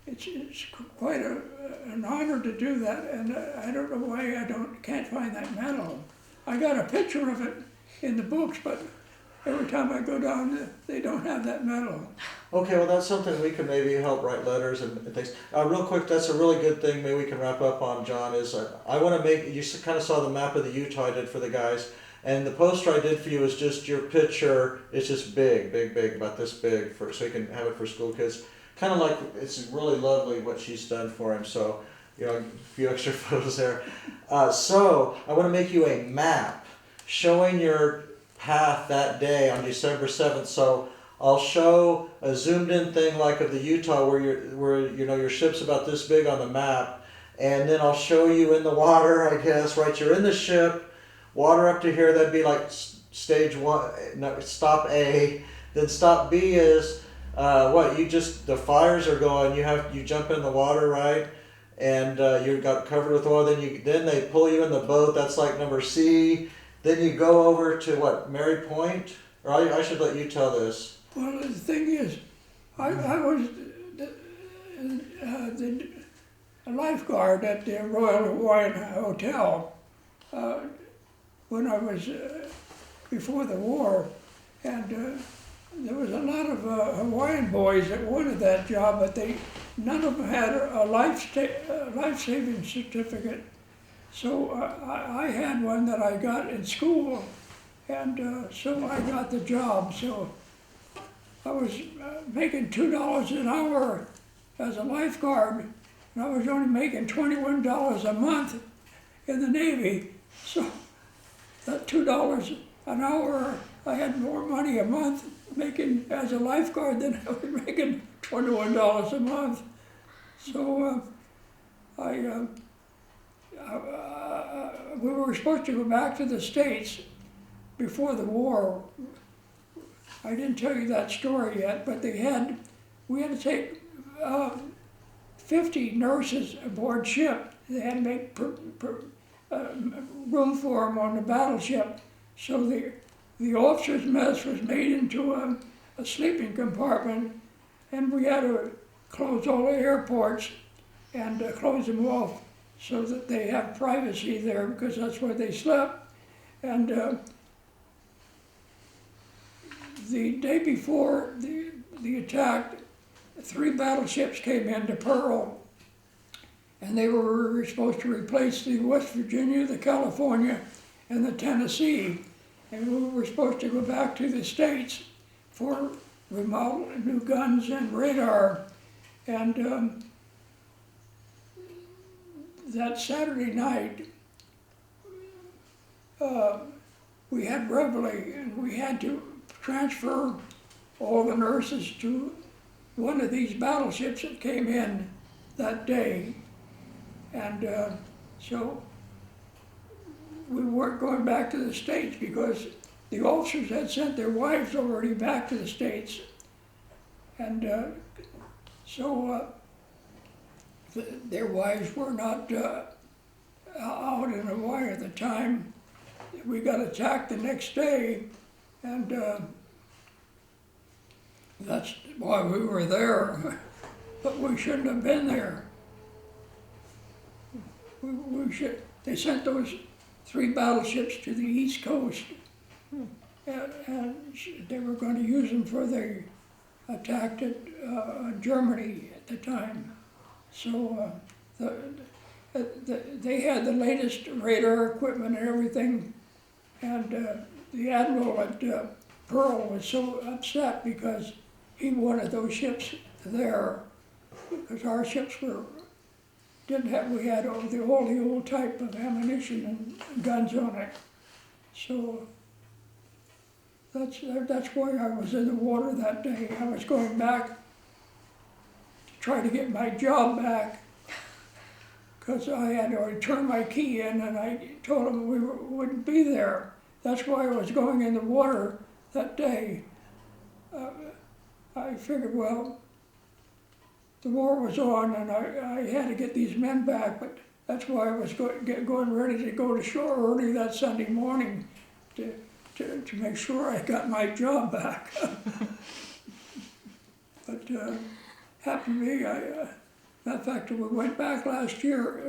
it's quite an honor to do that, and I don't know why can't find that medal. I got a picture of it in the books, but every time I go down, they don't have that medal. Okay, well, that's something we can maybe help write letters and things. Real quick, that's a really good thing maybe we can wrap up on, John, is I want to make, you kind of saw the map of the Utah I did for the guys, and the poster I did for you is just your picture. It's just big, about this big, so you can have it for school kids. Kind of like, it's really lovely what she's done for him, so, you know, a few extra photos there. So, I want to make you a map showing your path that day on December 7th. So I'll show a zoomed in thing like of the Utah where you know your ship's about this big on the map, and then I'll show you in the water, I guess, right? You're in the ship, water up to here, that'd be like stage one, no, stop A. Then stop B is the fires are going, you jump in the water, right? And you got covered with oil, then they pull you in the boat, that's like number C. Then you go over to what, Mary Point? Or I should let you tell this. Well, the thing is, I was a lifeguard at the Royal Hawaiian Hotel when I was before the war, and there was a lot of Hawaiian boys that wanted that job, but none of them had a life-saving certificate. So I had one that I got in school, and so I got the job. So I was making $2 an hour as a lifeguard, and I was only making $21 a month in the Navy. So that $2 an hour, I had more money a month making as a lifeguard than I was making $21 a month. So we were supposed to go back to the States before the war. I didn't tell you that story yet, but we had to take 50 nurses aboard ship. They had to make room for them on the battleship. So the officers' mess was made into a sleeping compartment, and we had to close all the airports and close them off so that they have privacy there, because that's where they slept. And the day before the attack, 3 battleships came into Pearl, and they were supposed to replace the West Virginia, the California, and the Tennessee. And we were supposed to go back to the States for remodeled new guns and radar. And that Saturday night, we had reveille, and we had to transfer all the nurses to one of these battleships that came in that day. And so we weren't going back to the States because the officers had sent their wives already back to the States. And their wives were not out in Hawaii at the time. We got attacked the next day, and that's why we were there. But we shouldn't have been there. They sent those 3 battleships to the East Coast, and they were going to use them for the attack at Germany at the time. So they had the latest radar equipment and everything, and the admiral at Pearl was so upset because he wanted those ships there, because our ships we had all the old type of ammunition and guns on it. So that's why I was in the water that day. I was going back to try to get my job back, because I had to return my key in, and I told them we wouldn't be there. That's why I was going in the water that day. I figured, well, the war was on, and I had to get these men back, but that's why I was going ready to go to shore early that Sunday morning to make sure I got my job back. But happened to me, Matter of fact, we went back this year,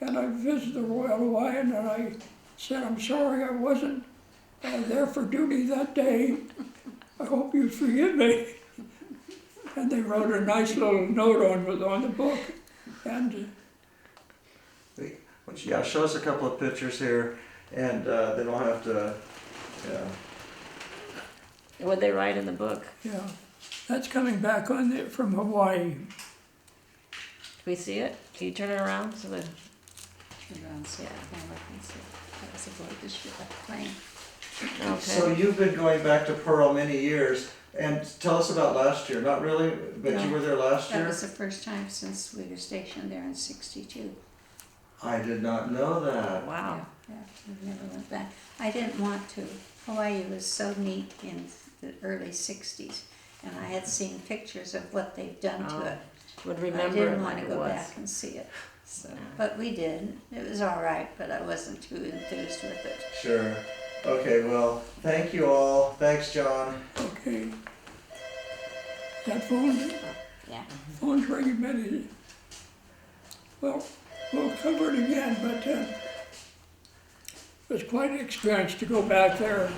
and I visited the Royal Hawaiian, and I said, I'm sorry I wasn't there for duty that day. I hope you forgive me. And they wrote a nice little note on the book. And yeah, show us a couple of pictures here, and then we'll have to, yeah. What'd they write in the book? yeah, that's coming back from Hawaii. Can we see it? Can you turn it around so that? Around, so I can look and see. That was aboard the ship plane. Okay. So you've been going back to Pearl many years, and tell us about last year. Not really, but No, you were there last That year? was the first time since we were stationed there in '62. I did not know that. Wow. Yeah, we never went back. I didn't want to. Hawaii was so neat in the early '60s, and I had seen pictures of what they've done to Oh, it. Would I remember didn't it want like to it go was. back and see it. So, but we did. It was all right, but I wasn't too enthused with it. Sure. Okay, well, thank you all. Thanks, John. Okay. That phone's ringing, Betty. Well, we'll cover it again, but it was quite an experience to go back there.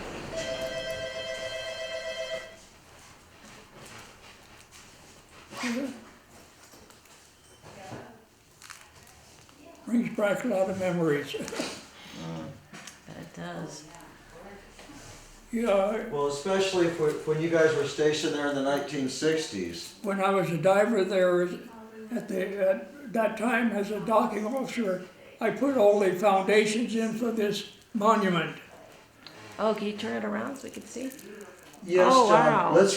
Brings back a lot of memories. But it does. Yeah, Well, especially when you guys were stationed there in the 1960s. when I was a diver there at that time as a docking officer, I put all the foundations in for this monument. Oh, can you turn it around so we can see? Yes, Oh, John. wow. Let's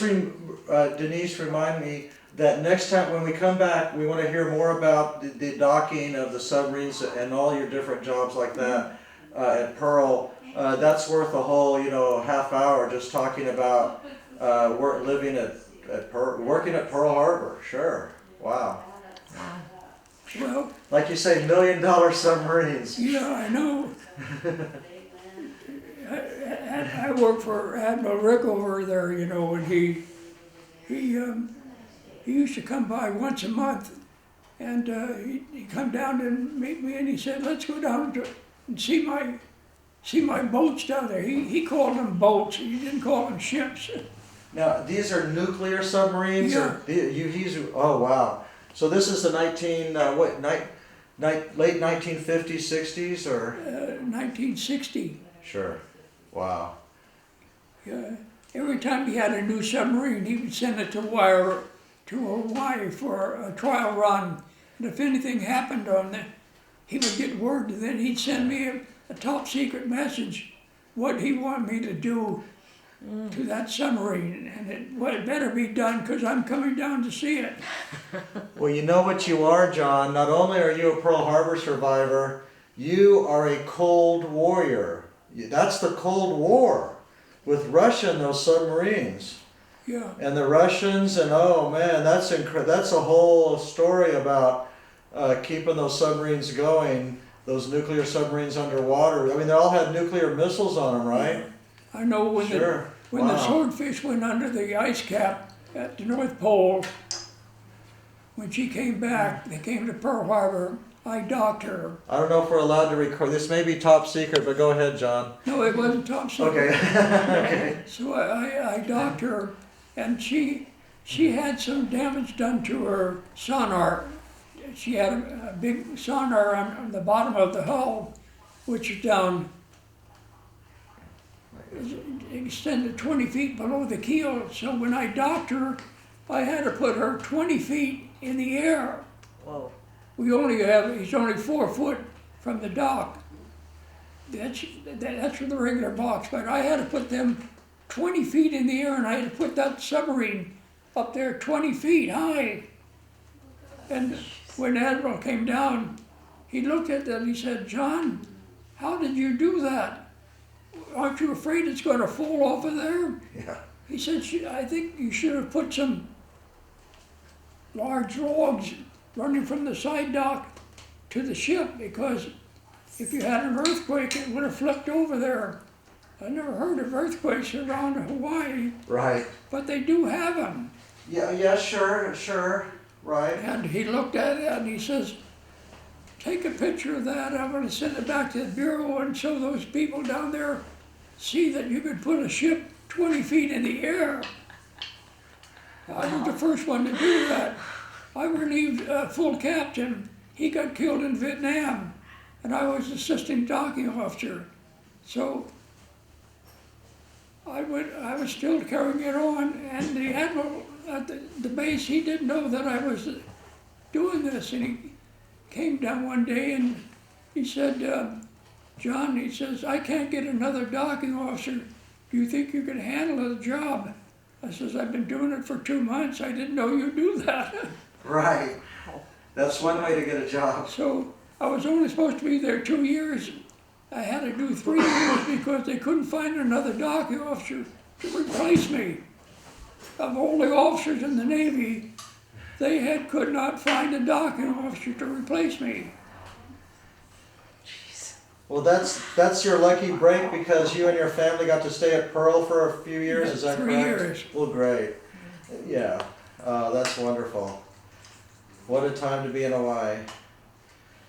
Denise, remind me that next time when we come back, we want to hear more about the docking of the submarines and all your different jobs like that at Pearl. That's worth a whole, half hour just talking about working at Pearl Harbor. Sure. Wow. Well, Like you say, $1 million submarines. yeah, I know. I worked for Admiral Rickover there, and he used to come by once a month, and he'd come down and meet me, and he said, "Let's go down and see my boats down there." He called them boats. He didn't call them ships. Now, these are nuclear submarines? Yeah. Oh, wow. So this is the late 1950s, 60s, or? 1960. Sure. Wow. Every time he had a new submarine, he would send it to Hawaii for a trial run. And if anything happened on it, he would get word, and then he'd send me a top secret message, what he wanted me to do to that submarine. And it better be done, because I'm coming down to see it. Well, you know what you are, John. Not only are you a Pearl Harbor survivor, you are a Cold Warrior. That's the Cold War with Russia and those submarines. Yeah, And the Russians, and oh man, that's a whole story about keeping those submarines going, those nuclear submarines underwater. I mean, they all had nuclear missiles on them, right? I know when Sure. the Wow. Swordfish went under the ice cap at the North Pole, when she came back, they came to Pearl Harbor, I docked her. I don't know if we're allowed to record. This may be top secret, but go ahead, John. No, it wasn't top secret. Okay. So I docked her, and she had some damage done to her sonar. She had a big sonar on the bottom of the hull, which is down, extended 20 feet below the keel. So when I docked her, I had to put her 20 feet in the air. Whoa. He's only 4 foot from the dock. That's for the regular box, but I had to put them 20 feet in the air, and I had to put that submarine up there 20 feet high. And when the Admiral came down, he looked at that and he said, "John, how did you do that? Aren't you afraid it's going to fall off of there?" Yeah. He said, "I think you should have put some large logs running from the side dock to the ship, because if you had an earthquake, it would have flipped over there." I never heard of earthquakes around Hawaii, Right. but they do have them. Yeah, sure. Right. And he looked at it and he says, take a picture of that. I'm going to send it back to the Bureau and show those people down there see that you could put a ship 20 feet in the air. I was the first one to do that. I relieved a full captain. He got killed in Vietnam, and I was assistant docking officer. So I was still carrying it on, and the admiral at the base, he didn't know that I was doing this, and he came down one day and he said, John, he says, I can't get another docking officer. Do you think you can handle the job? I says, I've been doing it for 2 months. I didn't know you'd do that. Right. That's one way to get a job. So I was only supposed to be there 2 years. I had to do 3 years because they couldn't find another docking officer to replace me. Of all the officers in the Navy, they could not find a docking officer to replace me. Well, that's your lucky break because you and your family got to stay at Pearl for a few years. Yeah, Is that 3 correct? years. Well, great. Yeah, that's wonderful. What a time to be in Hawaii.